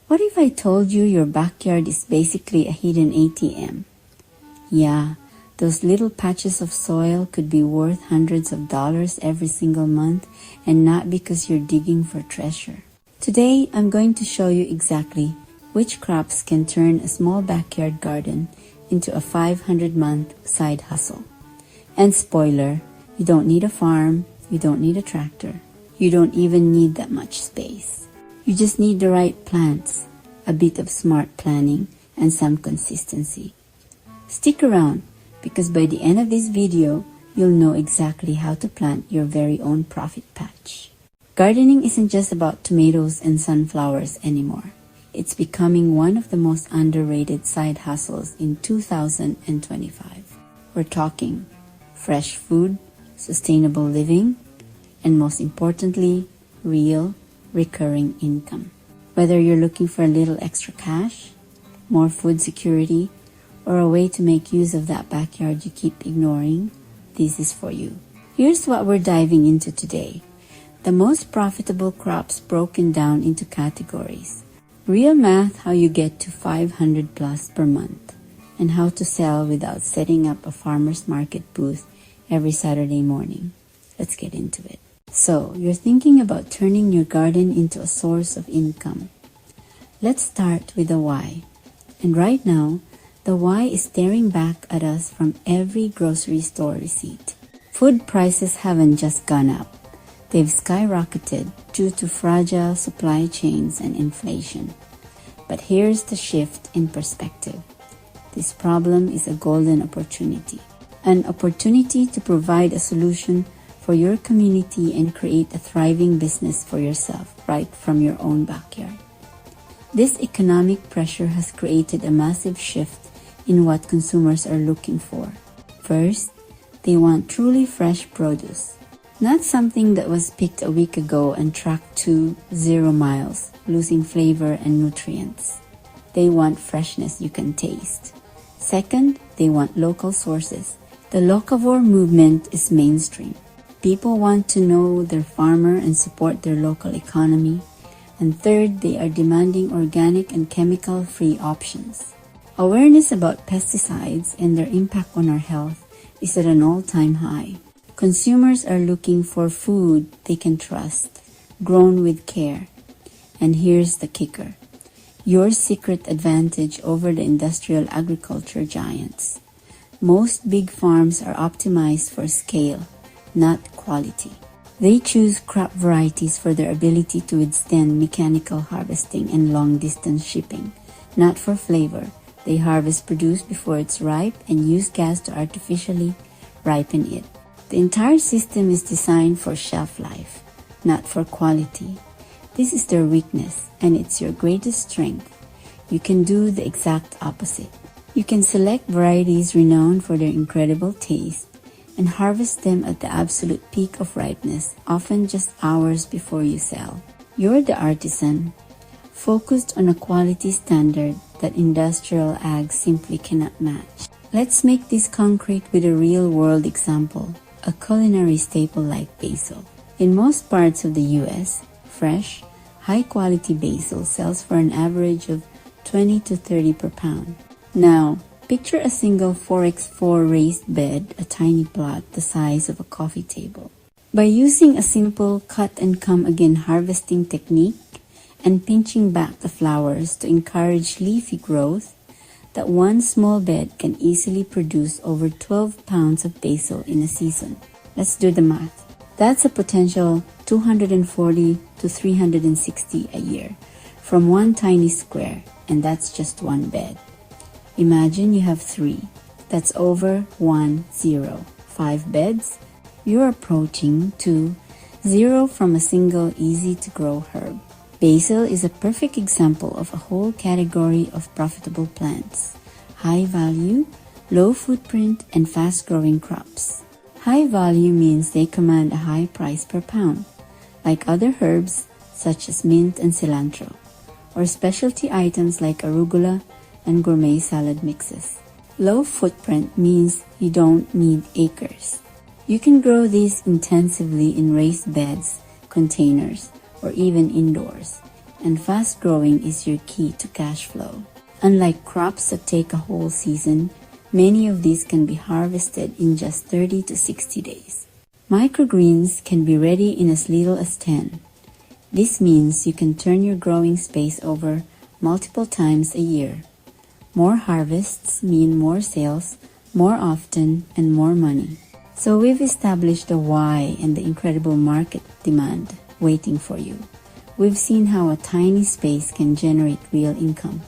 What if I told you your backyard is basically a hidden ATM? Yeah, those little patches of soil could be worth hundreds of dollars every single month, and not because you're digging for treasure. Today, I'm going to show you exactly which crops can turn a small backyard garden into a 500-month side hustle. And spoiler, you don't need a farm, you don't need a tractor, you don't even need that much space. You just need the right plants, a bit of smart planning, and some consistency. Stick around, because by the end of this video, you'll know exactly how to plant your very own profit patch. Gardening isn't just about tomatoes and sunflowers anymore. It's becoming one of the most underrated side hustles in 2025. We're talking fresh food, sustainable living, and most importantly, real, recurring income. Whether you're looking for a little extra cash, more food security, or a way to make use of that backyard you keep ignoring, this is for you. Here's what we're diving into today. The most profitable crops broken down into categories. Real math, how you get to 500 plus per month, and how to sell without setting up a farmer's market booth every Saturday morning. Let's get into it. So, you're thinking about turning your garden into a source of income. Let's start with the why. And right now, the why is staring back at us from every grocery store receipt. Food prices haven't just gone up. They've skyrocketed due to fragile supply chains and inflation. But here's the shift in perspective. This problem is a golden opportunity. An opportunity to provide a solution for your community and create a thriving business for yourself right from your own backyard. This economic pressure has created a massive shift in what consumers are looking for. First, they want truly fresh produce. Not something that was picked a week ago and trucked to 0 miles, losing flavor and nutrients. They want freshness you can taste. Second, they want local sources. The locavore movement is mainstream. People want to know their farmer and support their local economy. And third, they are demanding organic and chemical-free options. Awareness about pesticides and their impact on our health is at an all-time high. Consumers are looking for food they can trust, grown with care. And here's the kicker. Your secret advantage over the industrial agriculture giants. Most big farms are optimized for scale, not quality. They choose crop varieties for their ability to withstand mechanical harvesting and long-distance shipping, not for flavor. They harvest produce before it's ripe and use gas to artificially ripen it. The entire system is designed for shelf life, not for quality. This is their weakness, and it's your greatest strength. You can do the exact opposite. You can select varieties renowned for their incredible taste and harvest them at the absolute peak of ripeness, often just hours before you sell. You're the artisan, focused on a quality standard that industrial ag simply cannot match. Let's make this concrete with a real-world example, a culinary staple like basil. In most parts of the US, fresh, high-quality basil sells for an average of $20 to $30 per pound. Now, picture a single 4x4 raised bed, a tiny plot the size of a coffee table. By using a simple cut-and-come-again harvesting technique, and pinching back the flowers to encourage leafy growth, that one small bed can easily produce over 12 pounds of basil in a season. Let's do the math. That's a potential 240 to 360 a year from one tiny square, and that's just one bed. Imagine you have 3. That's over 5 beds. You're approaching to 0 from a single easy-to-grow herb. Basil is a perfect example of a whole category of profitable plants. High value, low footprint, and fast-growing crops. High value means they command a high price per pound, like other herbs such as mint and cilantro, or specialty items like arugula and gourmet salad mixes. Low footprint means you don't need acres. You can grow these intensively in raised beds, containers, or even indoors. and fast growing is your key to cash flow. Unlike crops that take a whole season, many of these can be harvested in just 30 to 60 days. Microgreens can be ready in as little as 10. This means you can turn your growing space over multiple times a year. More harvests mean more sales, more often, and more money. So we've established the why and the incredible market demand waiting for you. We've seen how a tiny space can generate real income.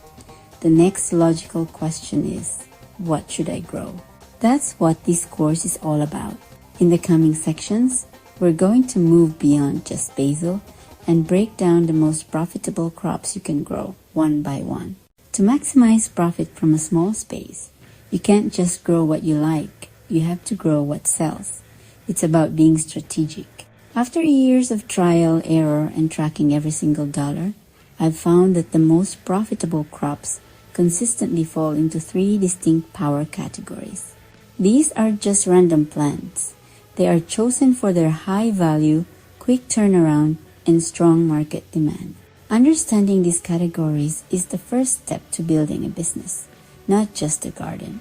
The next logical question is, what should I grow? That's what this course is all about. In the coming sections, we're going to move beyond just basil and break down the most profitable crops you can grow one by one. To maximize profit from a small space, you can't just grow what you like, you have to grow what sells. It's about being strategic. After years of trial, error, and tracking every single dollar, I've found that the most profitable crops consistently fall into 3 distinct power categories. These are just random plants. They are chosen for their high value, quick turnaround, and strong market demand. Understanding these categories is the first step to building a business, not just a garden.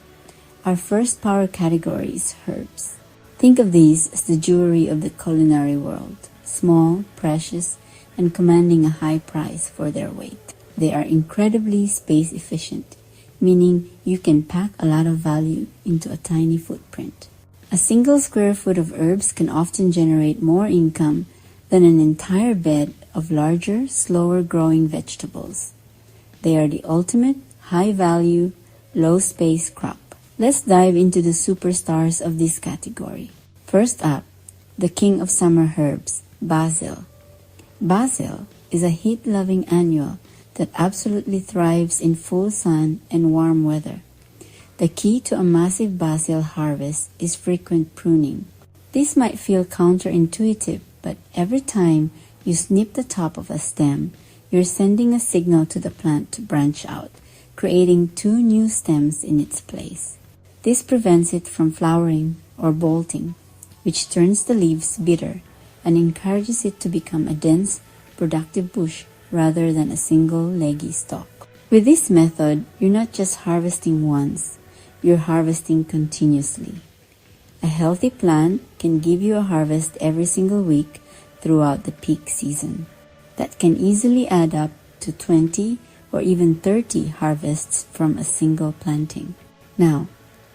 Our first power category is herbs. Think of these as the jewelry of the culinary world, small, precious, and commanding a high price for their weight. They are incredibly space efficient, meaning you can pack a lot of value into a tiny footprint. A single square foot of herbs can often generate more income than an entire bed of larger, slower growing vegetables. They are the ultimate high value, low space crop. Let's dive into the superstars of this category. First up, the king of summer herbs, basil. Basil is a heat-loving annual that absolutely thrives in full sun and warm weather. The key to a massive basil harvest is frequent pruning. This might feel counterintuitive, but every time you snip the top of a stem, you're sending a signal to the plant to branch out, creating 2 new stems in its place. This prevents it from flowering or bolting, which turns the leaves bitter and encourages it to become a dense, productive bush rather than a single leggy stalk. With this method, you're not just harvesting once, you're harvesting continuously. A healthy plant can give you a harvest every single week throughout the peak season. That can easily add up to 20 or even 30 harvests from a single planting. Now,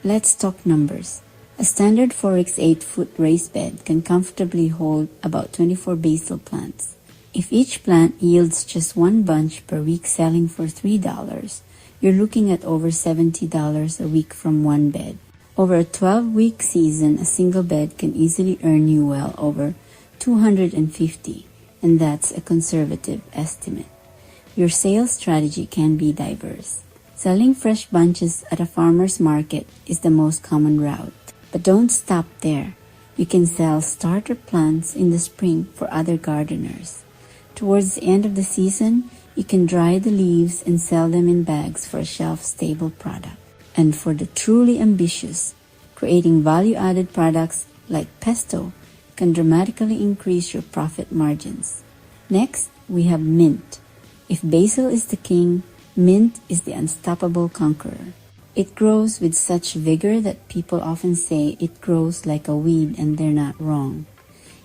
let's talk numbers. A standard 4x 8 foot raised bed can comfortably hold about 24 basil plants. If each plant yields just 1 bunch per week selling for $3, you're looking at over $70 a week from one bed. Over a 12-week season, a single bed can easily earn you well over $250, and that's a conservative estimate. Your sales strategy can be diverse. Selling fresh bunches at a farmer's market is the most common route. But don't stop there. You can sell starter plants in the spring for other gardeners. Towards the end of the season, you can dry the leaves and sell them in bags for a shelf-stable product. And for the truly ambitious, creating value-added products like pesto can dramatically increase your profit margins. Next, we have mint. If basil is the king, mint is the unstoppable conqueror. It grows with such vigor that people often say it grows like a weed, and they're not wrong.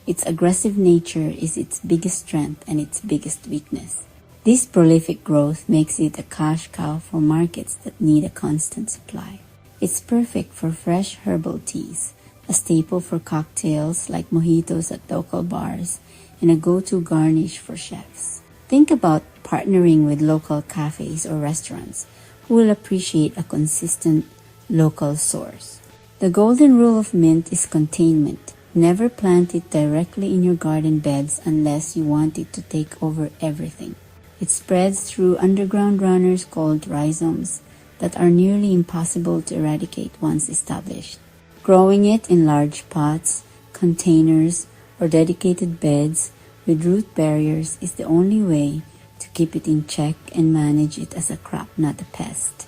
Its aggressive nature is its biggest strength and its biggest weakness. This prolific growth makes it a cash cow for markets that need a constant supply. It's perfect for fresh herbal teas, a staple for cocktails like mojitos at local bars, and a go-to garnish for chefs. Think about partnering with local cafes or restaurants who will appreciate a consistent local source. The golden rule of mint is containment. Never plant it directly in your garden beds unless you want it to take over everything. It spreads through underground runners called rhizomes that are nearly impossible to eradicate once established. Growing it in large pots, containers, or dedicated beds with root barriers is the only way to keep it in check and manage it as a crop, not a pest.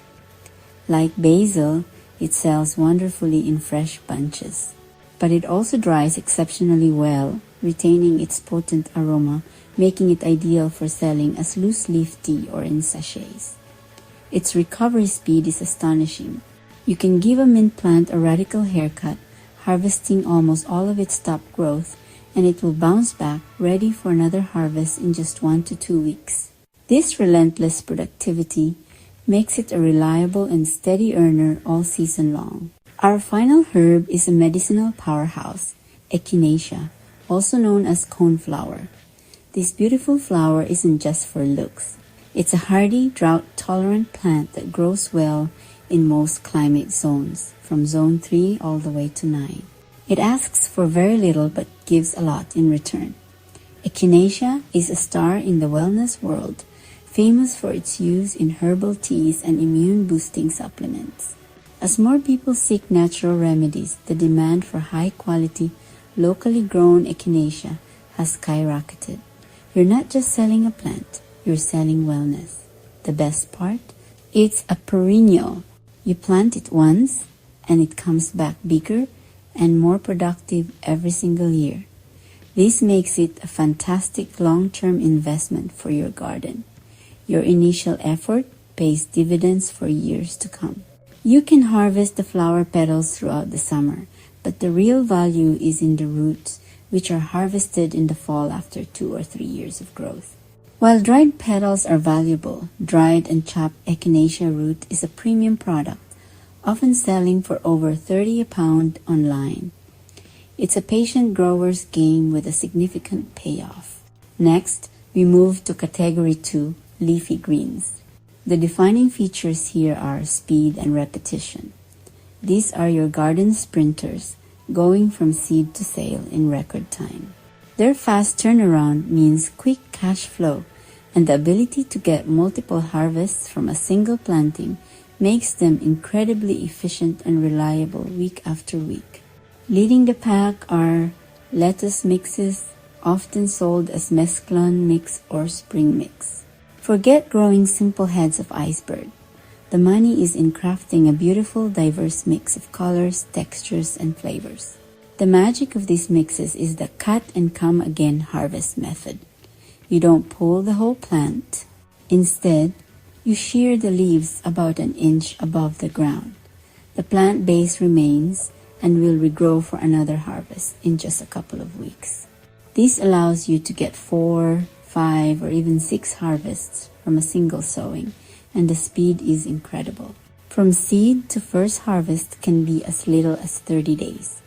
Like basil, it sells wonderfully in fresh bunches, but it also dries exceptionally well, retaining its potent aroma making it ideal for selling as loose leaf tea or in sachets. Its recovery speed is astonishing. You can give a mint plant a radical haircut, harvesting almost all of its top growth, and it will bounce back ready for another harvest in just 1 to 2 weeks. This relentless productivity makes it a reliable and steady earner all season long. Our final herb is a medicinal powerhouse, echinacea, also known as coneflower. This beautiful flower isn't just for looks. It's a hardy, drought-tolerant plant that grows well in most climate zones, from zone 3 all the way to 9. It asks for very little but gives a lot in return. Echinacea is a star in the wellness world, famous for its use in herbal teas and immune-boosting supplements. As more people seek natural remedies, the demand for high-quality, locally grown echinacea has skyrocketed. You're not just selling a plant, you're selling wellness. The best part? It's a perennial. You plant it once, and it comes back bigger and more productive every single year. This makes it a fantastic long-term investment for your garden. Your initial effort pays dividends for years to come. You can harvest the flower petals throughout the summer, but the real value is in the roots, which are harvested in the fall after 2 or 3 years of growth. While dried petals are valuable, dried and chopped echinacea root is a premium product, often selling for over $30 a pound online. It's a patient grower's game with a significant payoff. Next, we move to Category 2, leafy greens. The defining features here are speed and repetition. These are your garden sprinters, going from seed to sale in record time. Their fast turnaround means quick cash flow, and the ability to get multiple harvests from a single planting makes them incredibly efficient and reliable week after week. Leading the pack are lettuce mixes, often sold as mesclun mix or spring mix. Forget growing simple heads of iceberg. The money is in crafting a beautiful, diverse mix of colors, textures, and flavors. The magic of these mixes is the cut and come again harvest method. You don't pull the whole plant. Instead, you shear the leaves about an inch above the ground. The plant base remains and will regrow for another harvest in just a couple of weeks. This allows you to get 4, 5, or even 6 harvests from a single sowing, and the speed is incredible. From seed to first harvest can be as little as 30 days.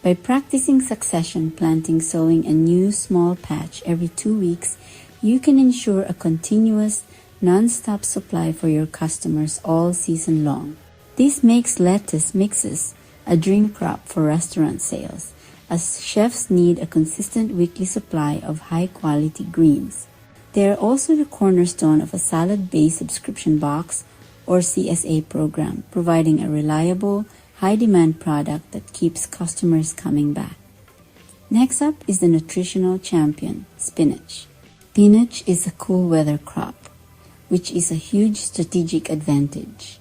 By practicing succession planting, sowing a new small patch every 2 weeks, you can ensure a continuous, non-stop supply for your customers all season long. This makes lettuce mixes a dream crop for restaurant sales, as chefs need a consistent weekly supply of high-quality greens. They are also the cornerstone of a salad-based subscription box or CSA program, providing a reliable, high-demand product that keeps customers coming back. Next up is the nutritional champion, spinach. Spinach is a cool weather crop, which is a huge strategic advantage.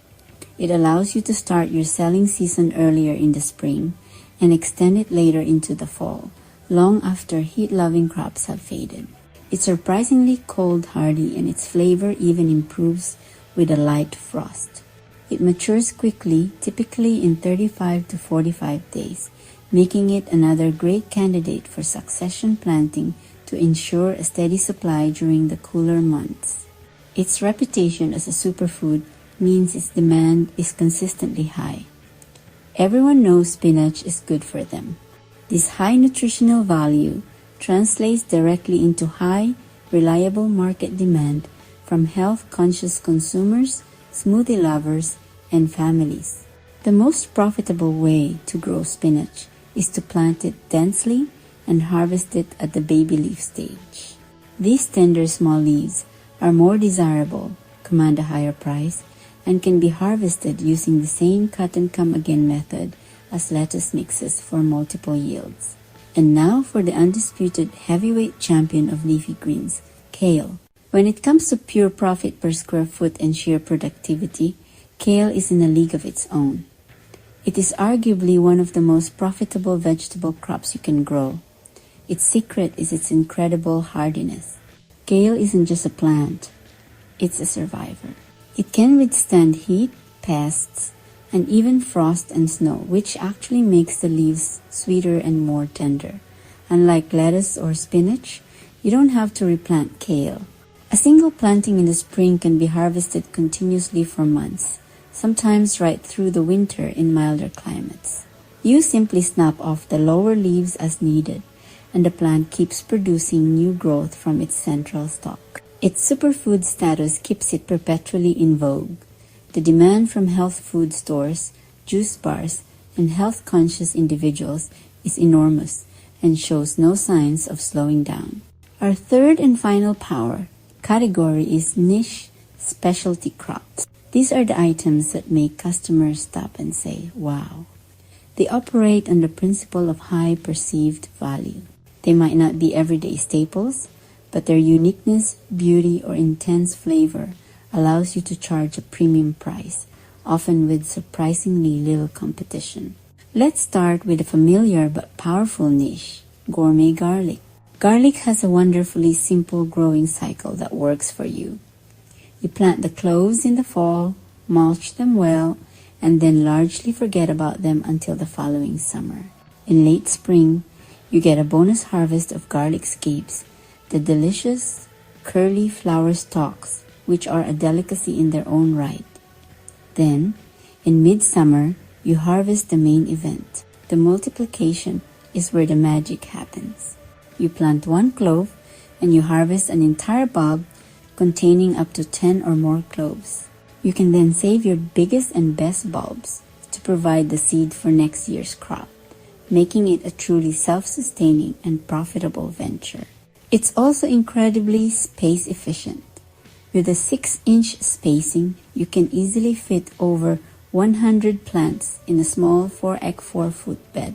It allows you to start your selling season earlier in the spring and extend it later into the fall, long after heat-loving crops have faded. It's surprisingly cold hardy, and its flavor even improves with a light frost. It matures quickly, typically in 35 to 45 days, making it another great candidate for succession planting to ensure a steady supply during the cooler months. Its reputation as a superfood means its demand is consistently high. Everyone knows spinach is good for them. This high nutritional value translates directly into high, reliable market demand from health-conscious consumers, smoothie lovers, and families. The most profitable way to grow spinach is to plant it densely and harvest it at the baby leaf stage. These tender small leaves are more desirable, command a higher price, and can be harvested using the same cut and come again method as lettuce mixes for multiple yields. And now for the undisputed heavyweight champion of leafy greens, kale. When it comes to pure profit per square foot and sheer productivity, kale is in a league of its own. It is arguably one of the most profitable vegetable crops you can grow. Its secret is its incredible hardiness. Kale isn't just a plant, it's a survivor. It can withstand heat, pests, and even frost and snow, which actually makes the leaves sweeter and more tender. Unlike lettuce or spinach, you don't have to replant kale. A single planting in the spring can be harvested continuously for months, sometimes right through the winter in milder climates. You simply snap off the lower leaves as needed, and the plant keeps producing new growth from its central stalk. Its superfood status keeps it perpetually in vogue. The demand from health food stores, juice bars, and health-conscious individuals is enormous and shows no signs of slowing down. Our third and final power category is niche specialty crops. These are the items that make customers stop and say, wow. They operate on the principle of high perceived value. They might not be everyday staples, but their uniqueness, beauty, or intense flavor allows you to charge a premium price, often with surprisingly little competition. Let's start with a familiar but powerful niche, gourmet garlic. Garlic has a wonderfully simple growing cycle that works for you. You plant the cloves in the fall, mulch them well, and then largely forget about them until the following summer. In late spring, you get a bonus harvest of garlic scapes, the delicious, curly flower stalks, which are a delicacy in their own right. Then, in midsummer, you harvest the main event. The multiplication is where the magic happens. You plant one clove and you harvest an entire bulb containing up to 10 or more cloves. You can then save your biggest and best bulbs to provide the seed for next year's crop, making it a truly self-sustaining and profitable venture. It's also incredibly space efficient. With a 6-inch spacing, you can easily fit over 100 plants in a small 4x4 foot bed.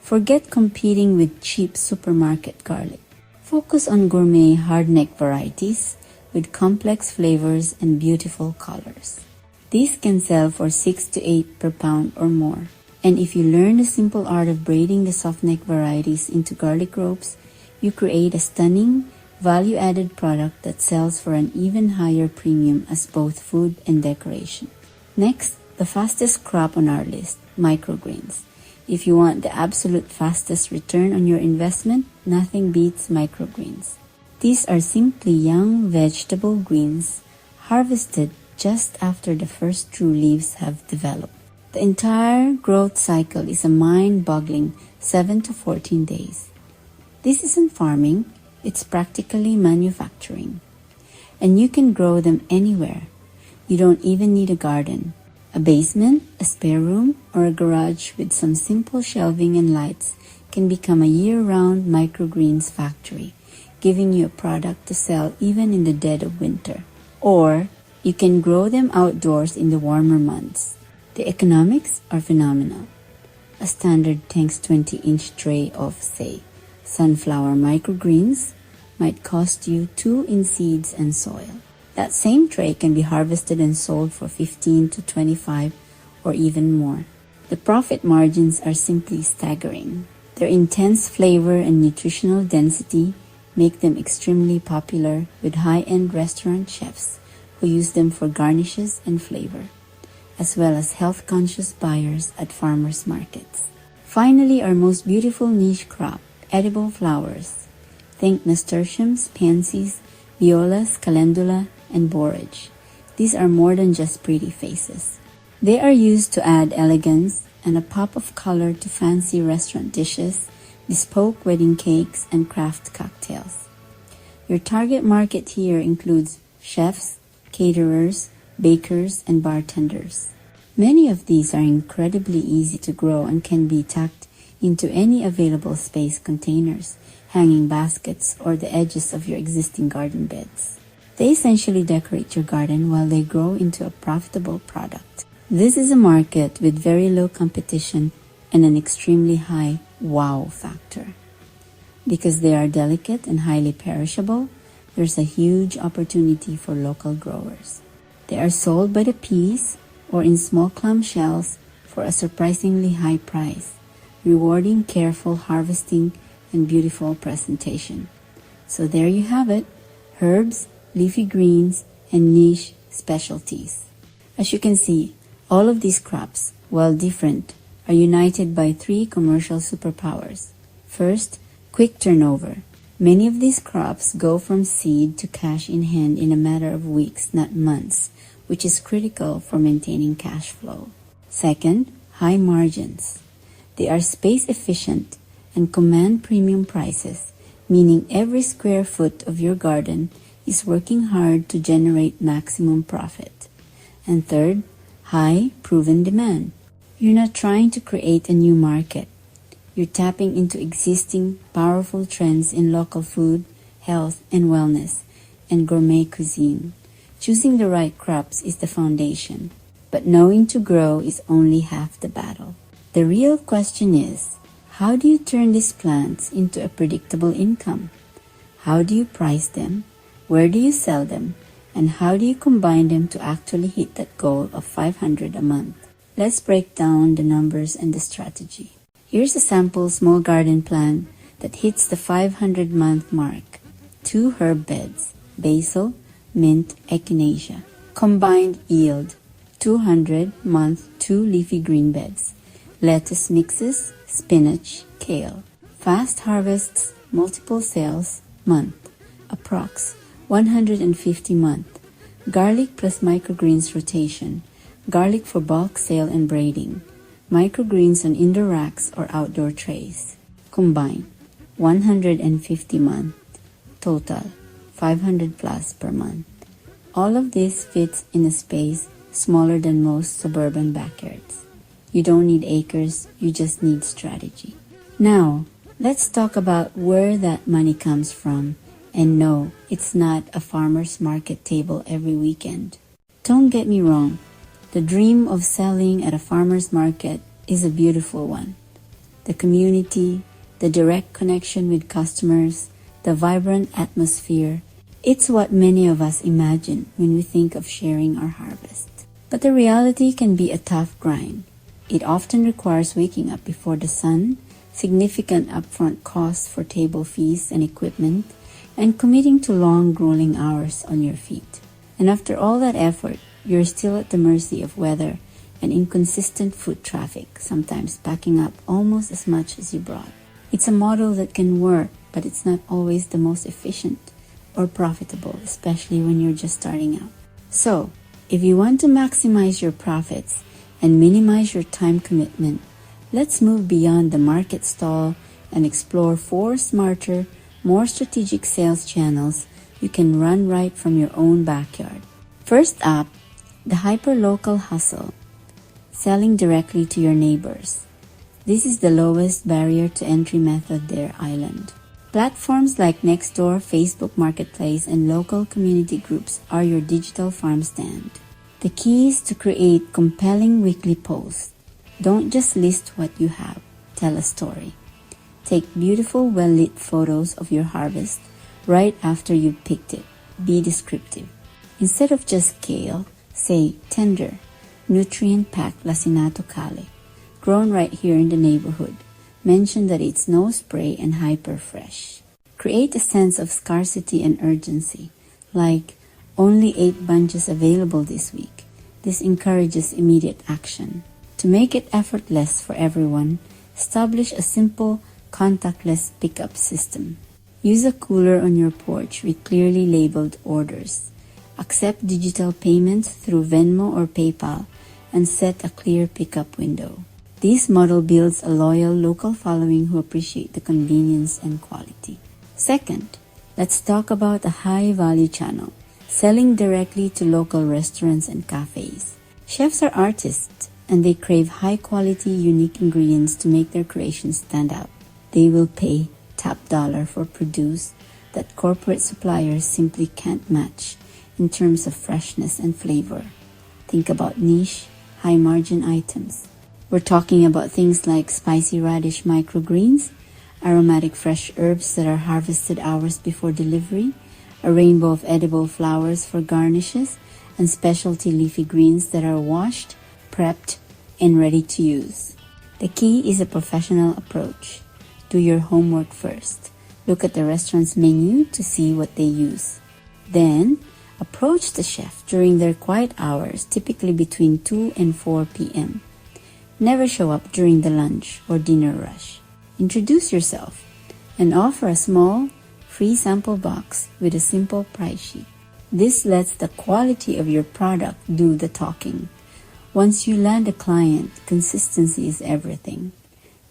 Forget competing with cheap supermarket garlic. Focus on gourmet hardneck varieties with complex flavors and beautiful colors. These can sell for 6 to 8 per pound or more. And if you learn the simple art of braiding the softneck varieties into garlic ropes, you create a stunning, value-added product that sells for an even higher premium as both food and decoration. Next, the fastest crop on our list, microgreens. If you want the absolute fastest return on your investment, nothing beats microgreens. These are simply young vegetable greens harvested just after the first true leaves have developed. The entire growth cycle is a mind-boggling 7 to 14 days. This isn't farming, it's practically manufacturing. And you can grow them anywhere. You don't even need a garden. A basement, a spare room, or a garage with some simple shelving and lights can become a year-round microgreens factory, giving you a product to sell even in the dead of winter. Or you can grow them outdoors in the warmer months. The economics are phenomenal. A standard Tanks 20-inch tray of, say, sunflower microgreens might cost you $2 in seeds and soil. That same tray can be harvested and sold for $15 to $25 or even more. The profit margins are simply staggering. Their intense flavor and nutritional density make them extremely popular with high-end restaurant chefs who use them for garnishes and flavor, as well as health-conscious buyers at farmers markets. Finally, our most beautiful niche crop, edible flowers. Think nasturtiums, pansies, violas, calendula, and borage. These are more than just pretty faces. They are used to add elegance and a pop of color to fancy restaurant dishes, bespoke wedding cakes, and craft cocktails. Your target market here includes chefs, caterers, bakers, and bartenders. Many of these are incredibly easy to grow and can be tucked into any available space containers, hanging baskets, or the edges of your existing garden beds. They essentially decorate your garden while they grow into a profitable product. This is a market with very low competition and an extremely high wow factor. Because they are delicate and highly perishable, there's a huge opportunity for local growers. They are sold by the piece or in small clamshells for a surprisingly high price, rewarding careful harvesting and beautiful presentation. So there you have it, herbs, leafy greens, and niche specialties. As you can see, all of these crops, while different, are united by three commercial superpowers. First, quick turnover. Many of these crops go from seed to cash in hand in a matter of weeks, not months, which is critical for maintaining cash flow. Second, high margins. They are space efficient and command premium prices, meaning every square foot of your garden is working hard to generate maximum profit. And third, high proven demand. You're not trying to create a new market. You're tapping into existing powerful trends in local food, health and wellness, and gourmet cuisine. Choosing the right crops is the foundation, but knowing to grow is only half the battle. The real question is, how do you turn these plants into a predictable income? How do you price them? Where do you sell them? And how do you combine them to actually hit that goal of $500 a month? Let's break down the numbers and the strategy. Here's a sample small garden plan that hits the 500 month mark. 2 herb beds, basil, mint, echinacea. Combined yield, 200 month 2 leafy green beds. Lettuce mixes, spinach, kale. Fast harvests, multiple sales, month. Approx. 150 month. Garlic plus microgreens rotation. Garlic for bulk sale and braiding. Microgreens on indoor racks or outdoor trays. Combine 150 month. Total 500 plus per month. All of this fits in a space smaller than most suburban backyards. You don't need acres, you just need strategy. Now, let's talk about where that money comes from. And no, it's not a farmer's market table every weekend. Don't get me wrong. The dream of selling at a farmer's market is a beautiful one. The community, the direct connection with customers, the vibrant atmosphere, it's what many of us imagine when we think of sharing our harvest. But the reality can be a tough grind. It often requires waking up before the sun, significant upfront costs for table fees and equipment, and committing to long, grueling hours on your feet. And after all that effort, you're still at the mercy of weather and inconsistent foot traffic, sometimes backing up almost as much as you brought. It's a model that can work, but it's not always the most efficient or profitable, especially when you're just starting out. So, if you want to maximize your profits and minimize your time commitment, let's move beyond the market stall and explore 4 smarter, more strategic sales channels you can run right from your own backyard. First up, the hyper-local hustle, selling directly to your neighbors. This is the lowest barrier to entry method their island. Platforms like Nextdoor, Facebook Marketplace, and local community groups are your digital farm stand. The key is to create compelling weekly posts. Don't just list what you have, tell a story. Take beautiful, well-lit photos of your harvest right after you picked it. Be descriptive. Instead of just kale, say tender, nutrient-packed lacinato kale, grown right here in the neighborhood. Mention that it's no spray and hyper-fresh. Create a sense of scarcity and urgency, like only 8 bunches available this week. This encourages immediate action. To make it effortless for everyone, establish a simple contactless pickup system. Use a cooler on your porch with clearly labeled orders. Accept digital payments through Venmo or PayPal and set a clear pickup window. This model builds a loyal local following who appreciate the convenience and quality. Second, let's talk about a high-value channel, selling directly to local restaurants and cafes. Chefs are artists, and they crave high-quality, unique ingredients to make their creations stand out. They will pay top dollar for produce that corporate suppliers simply can't match in terms of freshness and flavor. Think about niche, high-margin items. We're talking about things like spicy radish microgreens, aromatic fresh herbs that are harvested hours before delivery, a rainbow of edible flowers for garnishes, and specialty leafy greens that are washed, prepped, and ready to use. The key is a professional approach. Do your homework first. Look at the restaurant's menu to see what they use. Then, approach the chef during their quiet hours, typically between 2 and 4 p.m. Never show up during the lunch or dinner rush. Introduce yourself and offer a small, free sample box with a simple price sheet. This lets the quality of your product do the talking. Once you land a client, consistency is everything.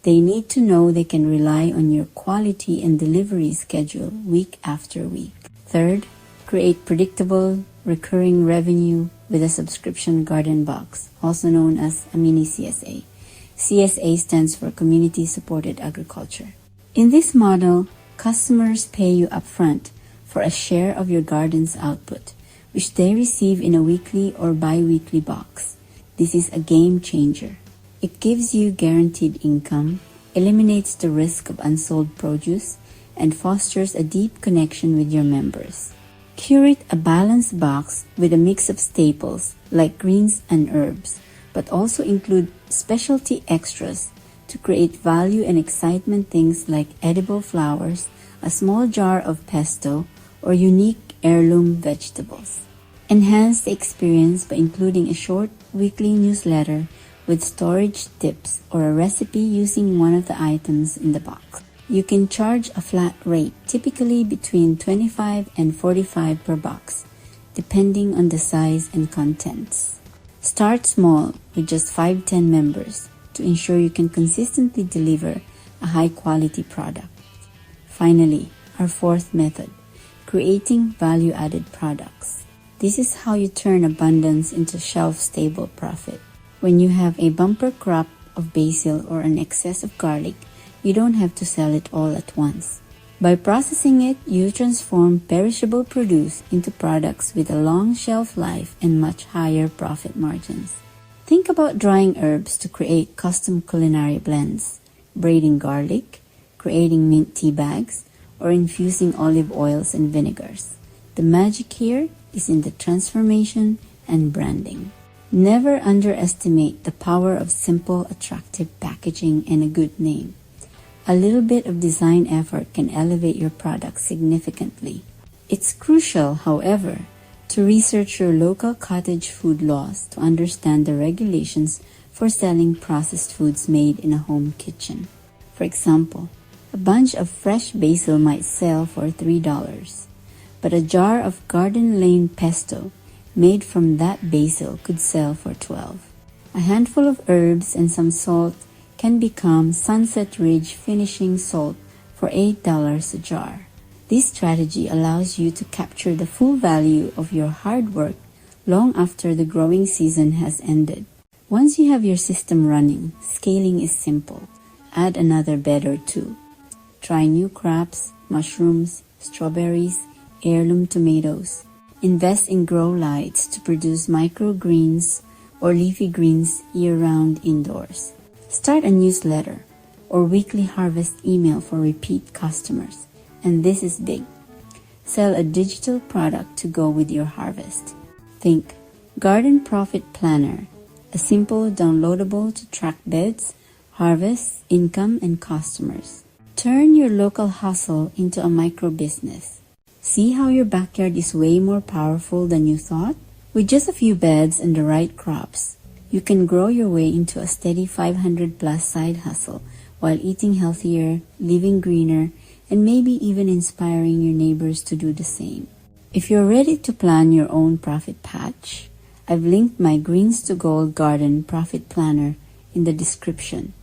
They need to know they can rely on your quality and delivery schedule week after week. Third, create predictable, recurring revenue with a subscription garden box, also known as a mini CSA. CSA stands for Community Supported Agriculture. In this model, customers pay you upfront for a share of your garden's output, which they receive in a weekly or bi-weekly box. This is a game changer. It gives you guaranteed income, eliminates the risk of unsold produce, and fosters a deep connection with your members. Curate a balanced box with a mix of staples like greens and herbs, but also include specialty extras to create value and excitement, things like edible flowers, a small jar of pesto, or unique heirloom vegetables. Enhance the experience by including a short weekly newsletter with storage tips or a recipe using one of the items in the box. You can charge a flat rate, typically between $25 and $45 per box, depending on the size and contents. Start small with just 5-10 members to ensure you can consistently deliver a high-quality product. Finally, our fourth method, creating value-added products. This is how you turn abundance into shelf-stable profit. When you have a bumper crop of basil or an excess of garlic, you don't have to sell it all at once. By processing it, you transform perishable produce into products with a long shelf life and much higher profit margins. Think about drying herbs to create custom culinary blends, braiding garlic, creating mint tea bags, or infusing olive oils and vinegars. The magic here is in the transformation and branding. Never underestimate the power of simple, attractive packaging and a good name. A little bit of design effort can elevate your product significantly. It's crucial, however, to research your local cottage food laws to understand the regulations for selling processed foods made in a home kitchen. For example, a bunch of fresh basil might sell for $3, but a jar of Garden Lane pesto made from that basil could sell for $12. A handful of herbs and some salt can become Sunset Ridge finishing salt for $8 a jar. This strategy allows you to capture the full value of your hard work long after the growing season has ended. Once you have your system running, scaling is simple. Add another bed or two. Try new crops, mushrooms, strawberries, heirloom tomatoes. Invest in grow lights to produce microgreens or leafy greens year-round indoors. Start a newsletter or weekly harvest email for repeat customers. And this is big. Sell a digital product to go with your harvest. Think Garden Profit Planner, a simple downloadable to track beds, harvests, income, and customers. Turn your local hustle into a micro business. See how your backyard is way more powerful than you thought? With just a few beds and the right crops, you can grow your way into a steady 500-plus side hustle while eating healthier, living greener, and maybe even inspiring your neighbors to do the same. If you're ready to plan your own profit patch, I've linked my Greens to Gold Garden Profit Planner in the description.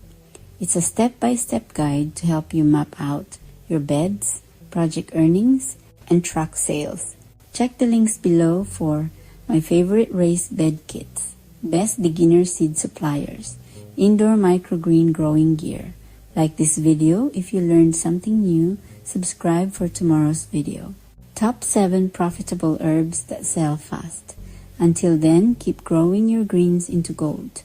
It's a step-by-step guide to help you map out your beds, project earnings, and track sales. Check the links below for my favorite raised bed kits, best beginner seed suppliers, indoor microgreen growing gear. Like this video if you learned something new, subscribe for tomorrow's video. Top 7 profitable herbs that sell fast. Until then, keep growing your greens into gold.